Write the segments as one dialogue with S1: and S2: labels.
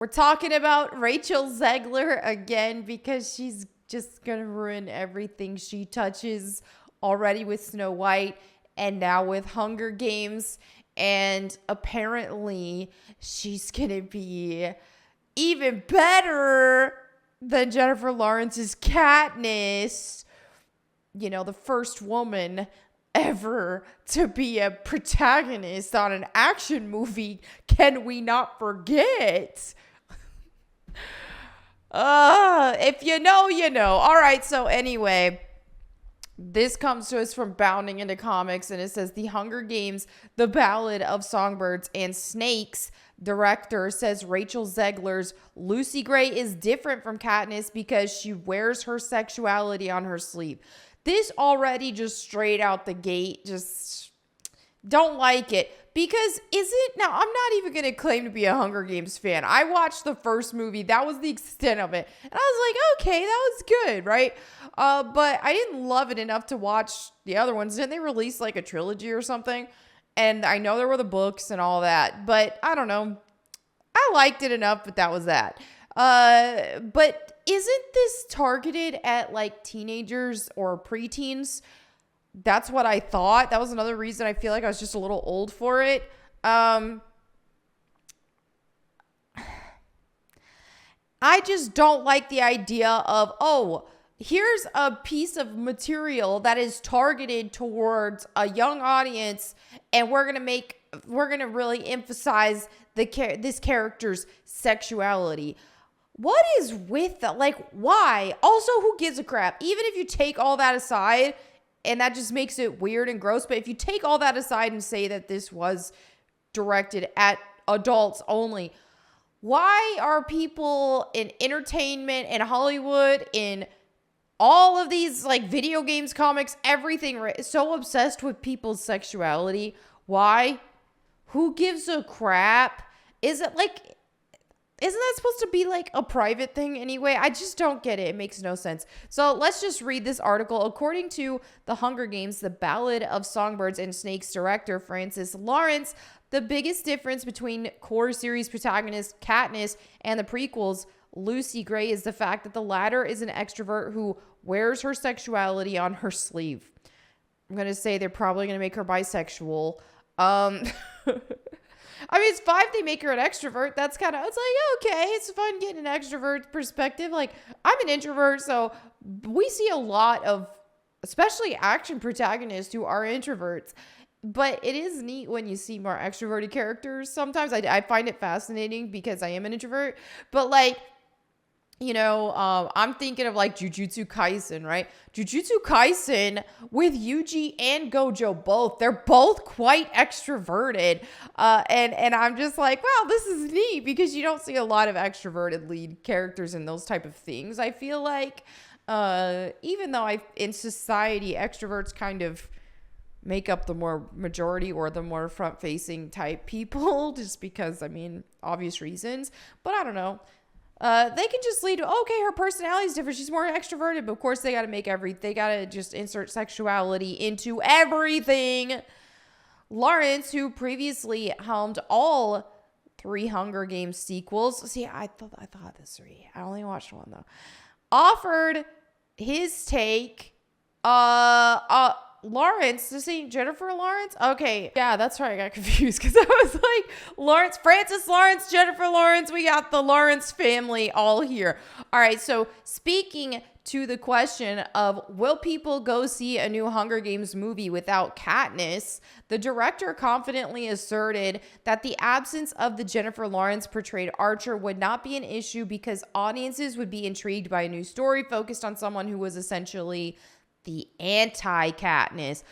S1: We're talking about Rachel Zegler again because she's just going to ruin everything she touches already with Snow White and now with Hunger Games. And apparently she's going to be even better than Jennifer Lawrence's Katniss. You know, the first woman ever to be a protagonist on an action movie. Can we not forget? If you know, you know. All right, so anyway, this comes to us from Bounding Into Comics, and it says The Hunger Games, The Ballad of Songbirds and Snakes director says Rachel Zegler's Lucy Gray is different from Katniss because she wears her sexuality on her sleeve. This already just straight out the gate, just don't like it. Because now I'm not even going to claim to be a Hunger Games fan. I watched the first movie. That was the extent of it. And I was like, okay, that was good, right? But I didn't love it enough to watch the other ones. Didn't they release like a trilogy or something? And I know there were the books and all that. But I don't know. I liked it enough, but that was that. But isn't this targeted at like teenagers or preteens? That's what I thought. That was another reason I feel like I was just a little old for it. I just don't like the idea of, oh, here's a piece of material that is targeted towards a young audience, and we're gonna really emphasize this character's sexuality. What is with that? Like, why? Also, who gives a crap? Even if you take all that aside, and that just makes it weird and gross. But if you take all that aside and say that this was directed at adults only, why are people in entertainment, in Hollywood, in all of these like video games, comics, everything so obsessed with people's sexuality? Why? Who gives a crap? Isn't that supposed to be like a private thing anyway? I just don't get it. It makes no sense. So let's just read this article. According to The Hunger Games, The Ballad of Songbirds and Snakes director Francis Lawrence, the biggest difference between core series protagonist Katniss and the prequels Lucy Gray is the fact that the latter is an extrovert who wears her sexuality on her sleeve. I'm going to say they're probably going to make her bisexual. I mean, it's fine if they make her an extrovert. It's like, okay, it's fun getting an extrovert perspective. Like, I'm an introvert, so we see a lot of, especially action protagonists who are introverts. But it is neat when you see more extroverted characters. Sometimes I find it fascinating because I am an introvert. But like, you know, I'm thinking of like Jujutsu Kaisen, right? Jujutsu Kaisen with Yuji and Gojo both. They're both quite extroverted. And I'm just like, wow, this is neat because you don't see a lot of extroverted lead characters in those type of things. I feel like, even though in society, extroverts kind of make up the more majority or the more front-facing type people just because, I mean, obvious reasons. But I don't know. They can just lead to, okay, her personality is different. She's more extroverted, but of course they got to just insert sexuality into everything. Lawrence, who previously helmed all 3 Hunger Games sequels. See, I thought this 3. I only watched 1 though. Offered his take. Lawrence, to see Jennifer Lawrence? Okay, yeah, that's right. I got confused because I was like, Francis Lawrence, Jennifer Lawrence. We got the Lawrence family all here. All right, so speaking to the question of will people go see a new Hunger Games movie without Katniss, the director confidently asserted that the absence of the Jennifer Lawrence portrayed Archer would not be an issue because audiences would be intrigued by a new story focused on someone who was essentially the anti-Katniss.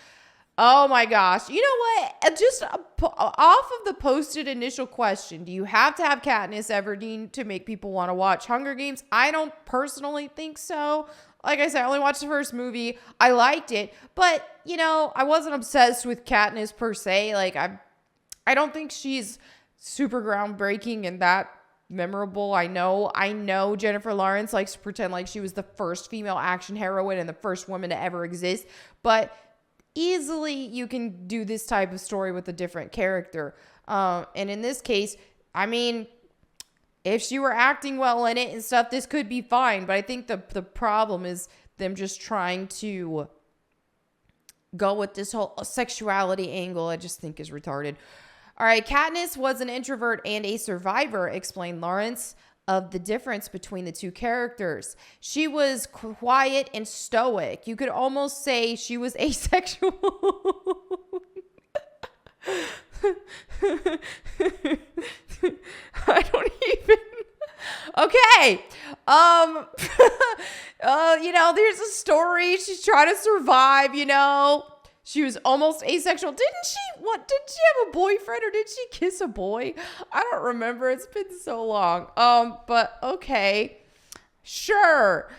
S1: Oh my gosh. You know what? Just off of the posted initial question, do you have to have Katniss Everdeen to make people want to watch Hunger Games? I don't personally think so. Like I said, I only watched the first movie. I liked it, but you know, I wasn't obsessed with Katniss per se. Like I don't think she's super groundbreaking and that memorable. I know Jennifer Lawrence likes to pretend like she was the first female action heroine and the first woman to ever exist, but easily you can do this type of story with a different character. And in this case, I mean, if she were acting well in it and stuff, this could be fine. But I think the problem is them just trying to go with this whole sexuality angle. I just think is retarded. All right, Katniss was an introvert and a survivor, explained Lawrence of the difference between the two characters. She was quiet and stoic. You could almost say she was asexual. I don't even. Okay. There's a story. She's trying to survive, She was almost asexual. Didn't she have a boyfriend or did she kiss a boy? I don't remember. It's been so long. But okay. Sure.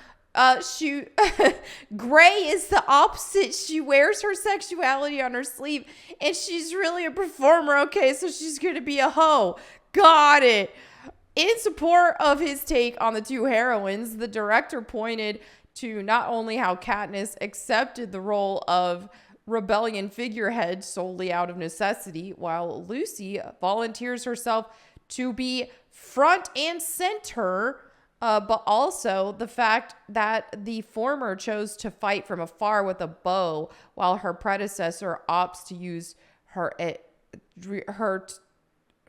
S1: Gray is the opposite. She wears her sexuality on her sleeve and she's really a performer. Okay, so she's going to be a hoe. Got it. In support of his take on the two heroines, the director pointed to not only how Katniss accepted the role of rebellion figurehead solely out of necessity, while Lucy volunteers herself to be front and center, but also the fact that the former chose to fight from afar with a bow, while her predecessor opts to use her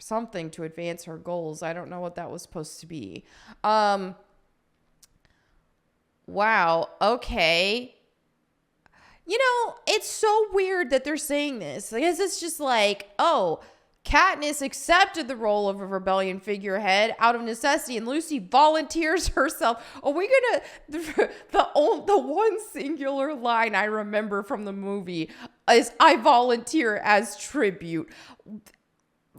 S1: something to advance her goals. I don't know what that was supposed to be. Wow. Okay. It's so weird that they're saying this. Because it's just like, oh, Katniss accepted the role of a rebellion figurehead out of necessity, and Lucy volunteers herself. Are we gonna the one singular line I remember from the movie is "I volunteer as tribute."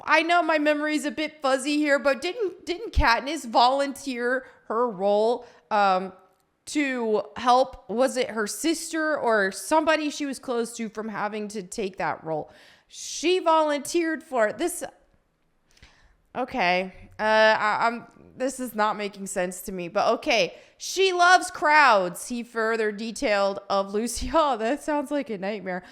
S1: I know my memory is a bit fuzzy here, but didn't Katniss volunteer her role to help? Was it her sister or somebody she was close to from having to take that role? She volunteered for it. Okay. This is not making sense to me, but okay. She loves crowds. He further detailed of Lucy. Oh, that sounds like a nightmare.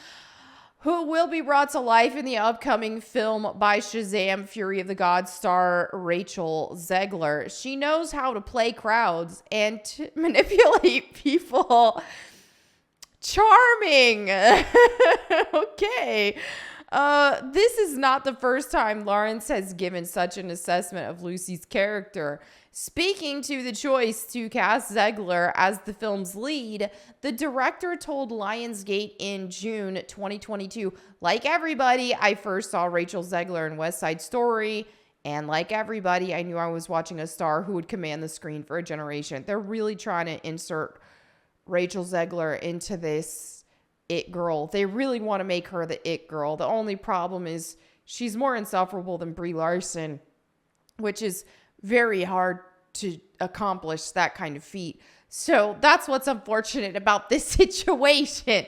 S1: Who will be brought to life in the upcoming film by Shazam! Fury of the Gods star Rachel Zegler. She knows how to play crowds and to manipulate people. Charming. Okay. This is not the first time Lawrence has given such an assessment of Lucy's character. Speaking to the choice to cast Zegler as the film's lead, the director told Lionsgate in June 2022, like everybody, I first saw Rachel Zegler in West Side Story, and like everybody, I knew I was watching a star who would command the screen for a generation. They're really trying to insert Rachel Zegler into this it girl. They really want to make her the it girl. The only problem is she's more insufferable than Brie Larson, which is very hard to accomplish that kind of feat. So that's what's unfortunate about this situation.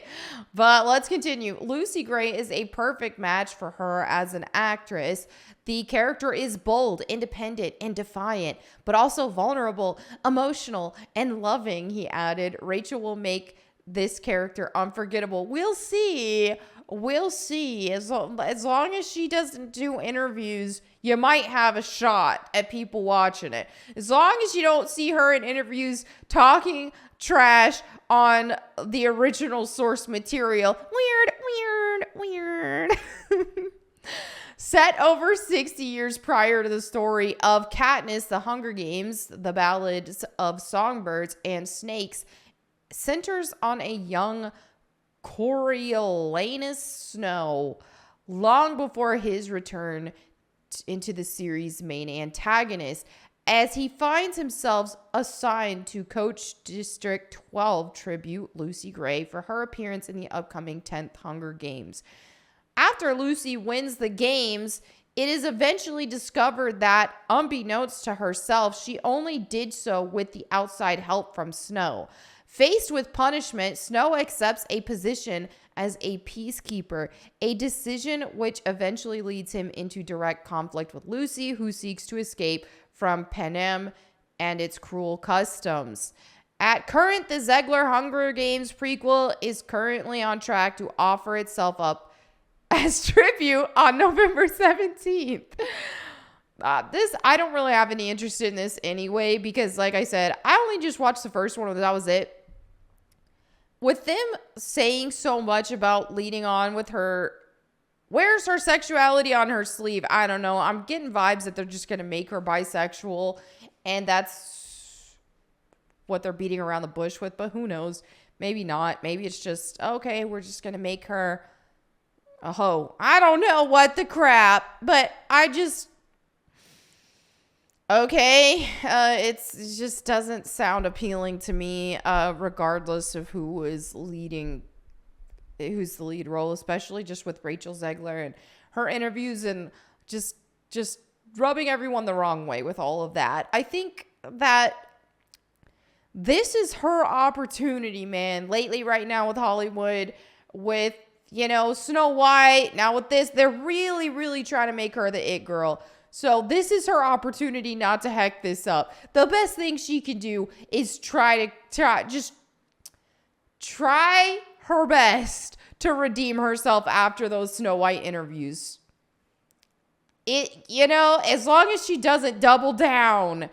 S1: But let's continue. Lucy Gray is a perfect match for her as an actress. The character is bold, independent, and defiant, but also vulnerable, emotional, and loving, he added. Rachel will make this character unforgettable. We'll see. As long as she doesn't do interviews, you might have a shot at people watching it. As long as you don't see her in interviews talking trash on the original source material. Weird. Set over 60 years prior to the story of Katniss, The Hunger Games, The Ballads of Songbirds and Snakes, centers on a young Coriolanus Snow, long before his return into the series' main antagonist, as he finds himself assigned to coach District 12 tribute Lucy Gray for her appearance in the upcoming 10th Hunger Games. After Lucy wins the games, it is eventually discovered that, unbeknownst to herself, she only did so with the outside help from Snow. Faced with punishment, Snow accepts a position as a peacekeeper, a decision which eventually leads him into direct conflict with Lucy, who seeks to escape from Panem and its cruel customs. At current, the Zegler Hunger Games prequel is currently on track to offer itself up as tribute on November 17th. this, I don't really have any interest in this anyway, because like I said, I only just watched the first one and that was it. With them saying so much about leading on with her, where's her sexuality on her sleeve? I don't know. I'm getting vibes that they're just going to make her bisexual, and that's what they're beating around the bush with, but who knows? Maybe not. Maybe it's just, okay, we're just going to make her a hoe. I don't know what the crap, but I just, okay, it just doesn't sound appealing to me, regardless of who's the lead role, especially just with Rachel Zegler and her interviews and just rubbing everyone the wrong way with all of that. I think that this is her opportunity, man. Lately, right now with Hollywood, with, Snow White, now with this, they're really, really trying to make her the it girl. So this is her opportunity not to heck this up. The best thing she can do is try her best to redeem herself after those Snow White interviews. As long as she doesn't double down,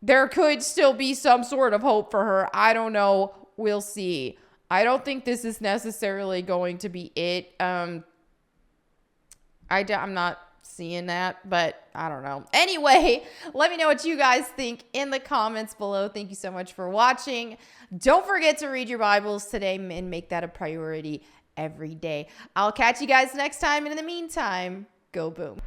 S1: there could still be some sort of hope for her. I don't know. We'll see. I don't think this is necessarily going to be it. I'm not seeing that, but I don't know. Anyway, let me know what you guys think in the comments below. Thank you so much for watching. Don't forget to read your Bibles today and make that a priority every day. I'll catch you guys next time. And in the meantime, go boom.